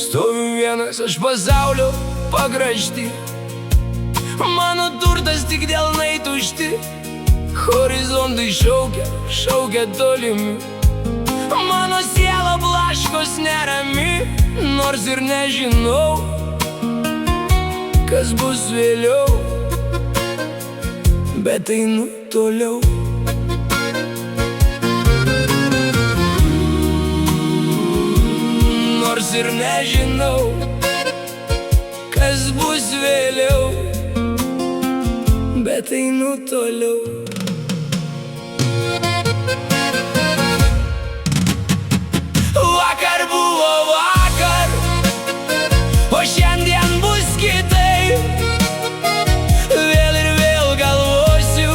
Stoviu vienas aš pasaulio pakrašty, mano turtas tik delnai tušti, horizontai šaukia, šaukia tolimi, mano siela blaškos nerami, nors ir nežinau, kas bus vėliau, bet einu toliau. Nors ir nežinau, kas bus vėliau, bet einu toliau. Vakar buvo vakar, o šiandien bus kitaip. Vėl ir vėl galvosiu,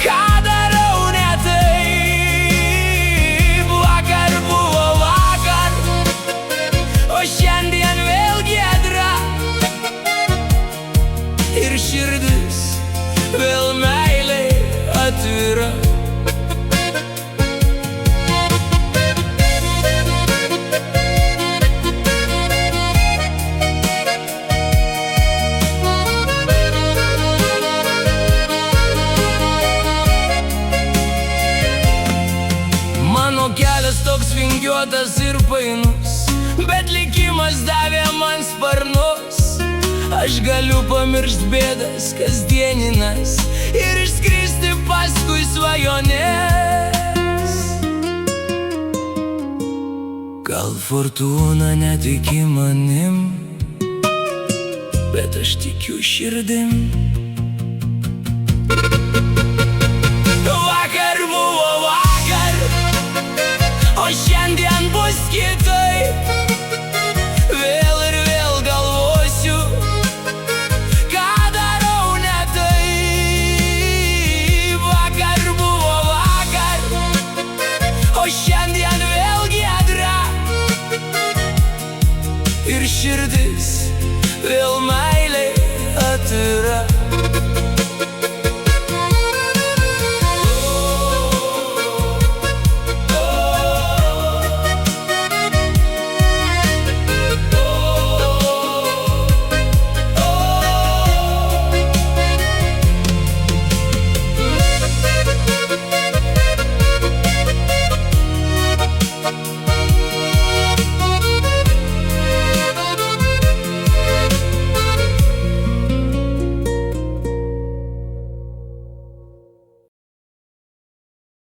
ką darau ne taip. Vakar buvo vakar, o šiandien vėl giedra, ir širdis vėl meiliai atvira. Mano kelias toks vingiuotas ir painus, bet likimas davė man sparnus. Aš galiu pamiršt bėdas kasdieninas ir išskristi paskui svajonės. Gal fortūna netiki manim, bet aš tikiu širdim. Vakar buvo vakar, o šiandien bus kitaip. Vėl ir vėl galvosiu, ką darau ne taip. Vakar buvo vakar, o šiandien vėl giedra, ir širdis vėl meiliai